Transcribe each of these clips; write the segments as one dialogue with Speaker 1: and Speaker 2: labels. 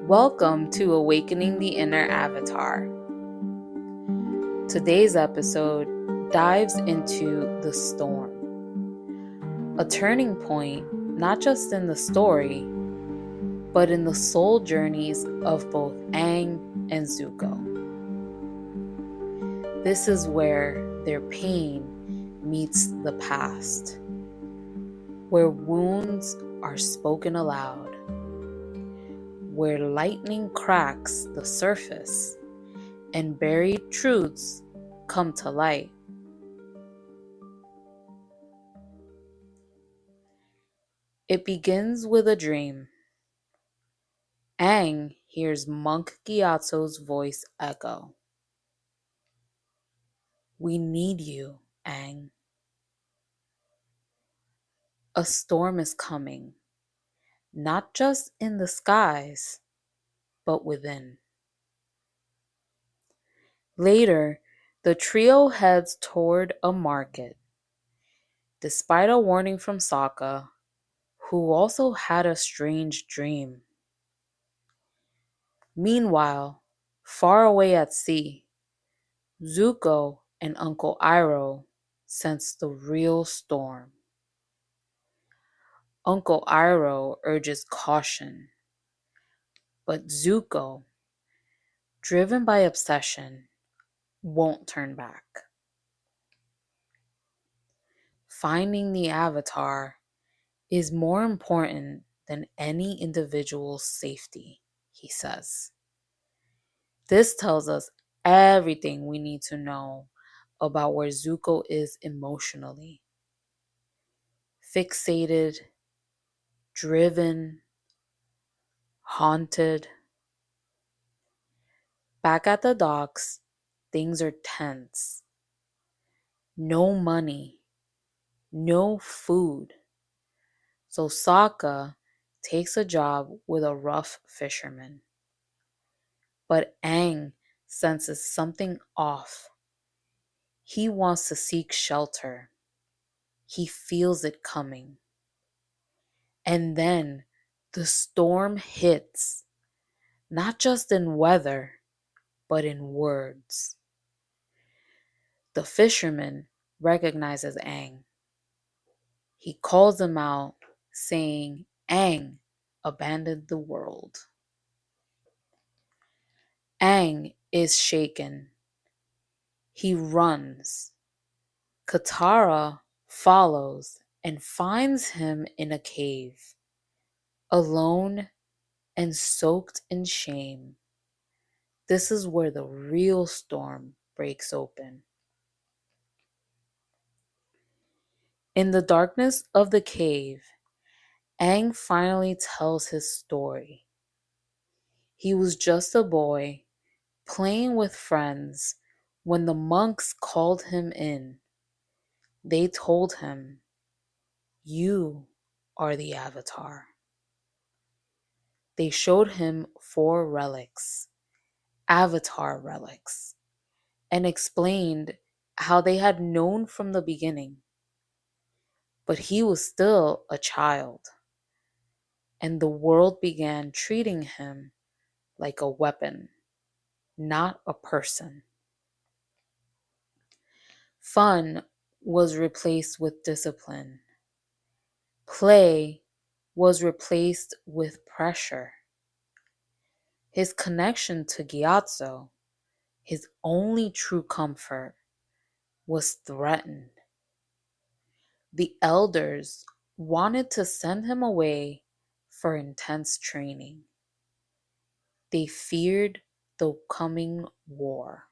Speaker 1: Welcome to Awakening the Inner Avatar. Today's episode dives into the storm, a turning point not just in the story, but in the soul journeys of both Aang and Zuko. This is where their pain meets the past, where wounds are spoken aloud, where lightning cracks the surface and buried truths come to light. It begins with a dream. Aang hears Monk Gyatso's voice echo. "We need you, Aang. A storm is coming, not just in the skies, but within." Later, the trio heads toward a market. Despite a warning from Sokka, who also had a strange dream. Meanwhile, far away at sea, Zuko and Uncle Iroh sense the real storm. Uncle Iroh urges caution, but Zuko, driven by obsession, won't turn back. Finding the Avatar is more important than any individual's safety, he says. This tells us everything we need to know about where Zuko is emotionally. Fixated, driven, haunted. Back at the docks, things are tense. No money, no food. So Sokka takes a job with a rough fisherman. But Aang senses something off. He wants to seek shelter. He feels it coming. And then the storm hits, not just in weather, but in words. The fisherman recognizes Aang. He calls him out, saying Aang abandoned the world. Aang is shaken. He runs. Katara follows and finds him in a cave, alone and soaked in shame. This is where the real storm breaks open. In the darkness of the cave, Aang finally tells his story. He was just a boy, playing with friends, when the monks called him in. They told him, "You are the Avatar." They showed him 4 relics, Avatar relics, and explained how they had known from the beginning. But he was still a child, and the world began treating him like a weapon, not a person. Fun was replaced with discipline. Play was replaced with pressure. His connection to Gyatso, his only true comfort, was threatened. The elders wanted to send him away for intense training. They feared the coming war.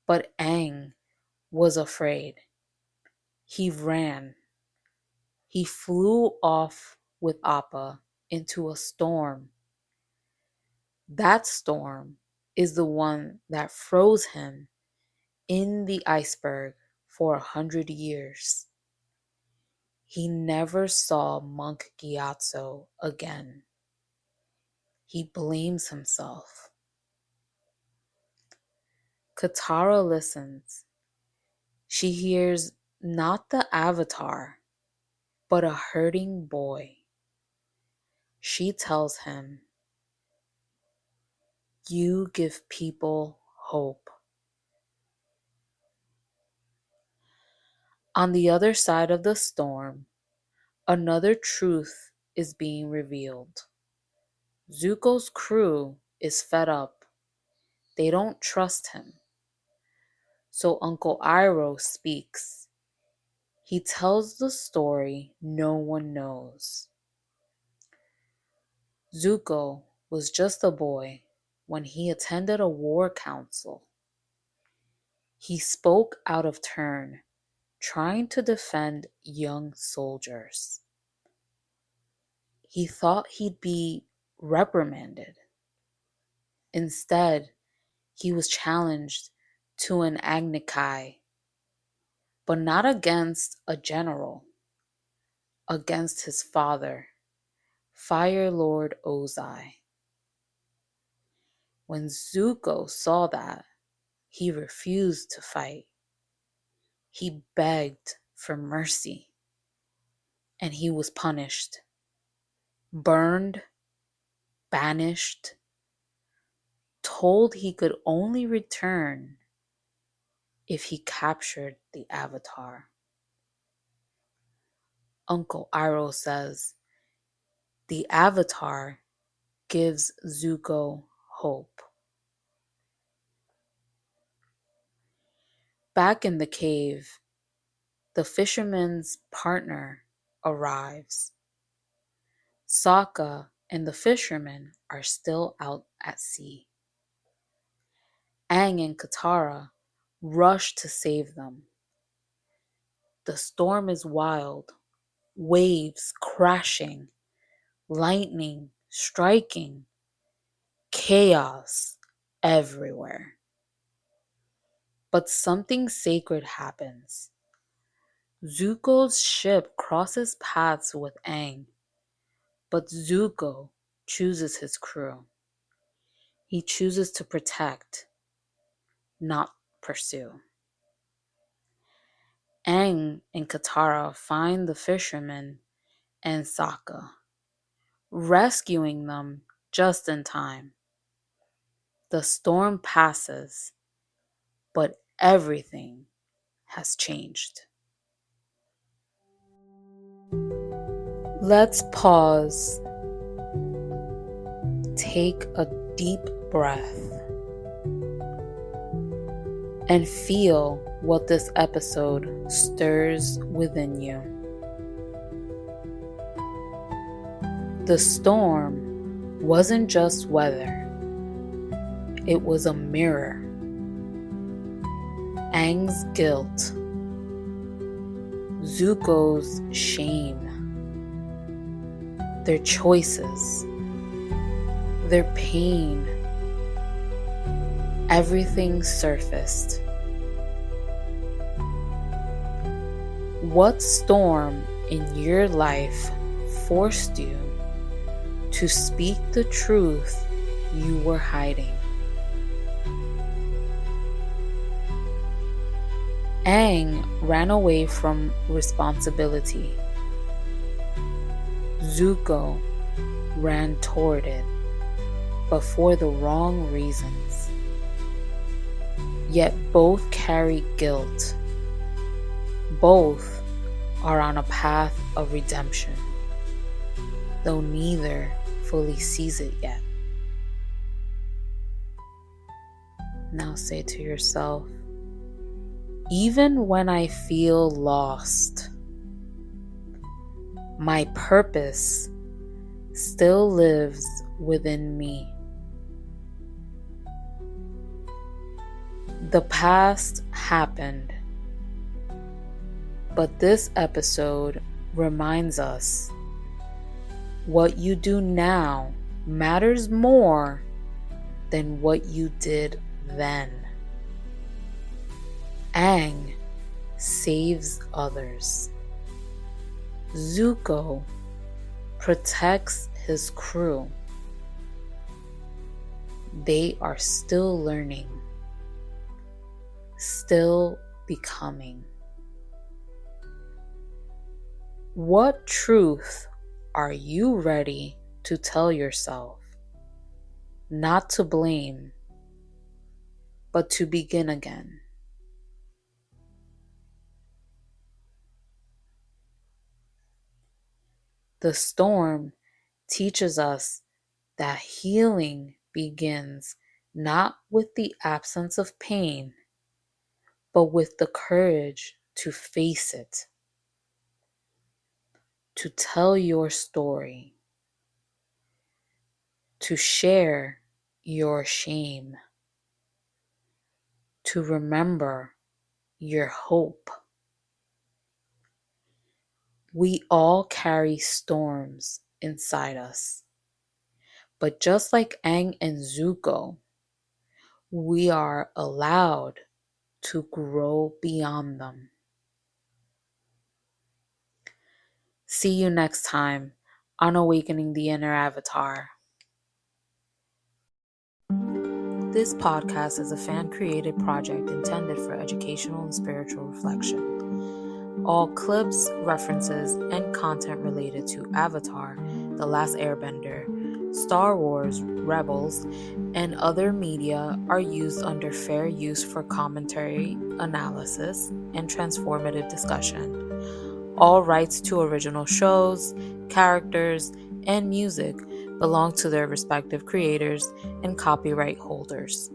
Speaker 1: But Aang was afraid. He ran. He flew off with Appa into a storm. That storm is the one that froze him in the iceberg for 100 years. He never saw Monk Gyatso again. He blames himself. Katara listens. She hears not the Avatar, but a hurting boy. She tells him, You give people hope. On the other side of the storm, another truth is being revealed. Zuko's crew is fed up. They don't trust him. So Uncle Iroh speaks. He tells the story no one knows. Zuko was just a boy when he attended a war council. He spoke out of turn, trying to defend young soldiers. He thought he'd be reprimanded. Instead, he was challenged to an Agni Kai, but not against a general, against his father, Fire Lord Ozai. When Zuko saw that, he refused to fight. He begged for mercy, and he was punished, burned, banished, told he could only return if he captured the Avatar. Uncle Iroh says, the Avatar gives Zuko hope. Back in the cave, the fisherman's partner arrives. Sokka and the fisherman are still out at sea. Aang and Katara rush to save them. The storm is wild, waves crashing, lightning striking, chaos everywhere. But something sacred happens. Zuko's ship crosses paths with Aang, but Zuko chooses his crew. He chooses to protect, not pursue. Aang and Katara find the fisherman and Sokka, rescuing them just in time. The storm passes, but everything has changed. Let's pause, take a deep breath, and feel what this episode stirs within you. The storm wasn't just weather, it was a mirror. Aang's guilt, Zuko's shame, their choices, their pain, everything surfaced. What storm in your life forced you to speak the truth you were hiding? Aang ran away from responsibility. Zuko ran toward it, but for the wrong reasons. Yet both carry guilt. Both are on a path of redemption, though neither fully sees it yet. Now say to yourself, even when I feel lost, my purpose still lives within me. The past happened, but this episode reminds us what you do now matters more than what you did then. Aang saves others. Zuko protects his crew. They are still learning, still becoming. What truth are you ready to tell yourself not to blame, but to begin again. The storm teaches us that healing begins not with the absence of pain, but with the courage to face it, to tell your story, to share your shame, to remember your hope. We all carry storms inside us, but just like Aang and Zuko, we are allowed to grow beyond them. See you next time on Awakening the Inner Avatar. This podcast is a fan-created project intended for educational and spiritual reflection. All clips, references, and content related to Avatar, The Last Airbender, Star Wars, Rebels, and other media are used under fair use for commentary, analysis, and transformative discussion. All rights to original shows, characters, and music belong to their respective creators and copyright holders.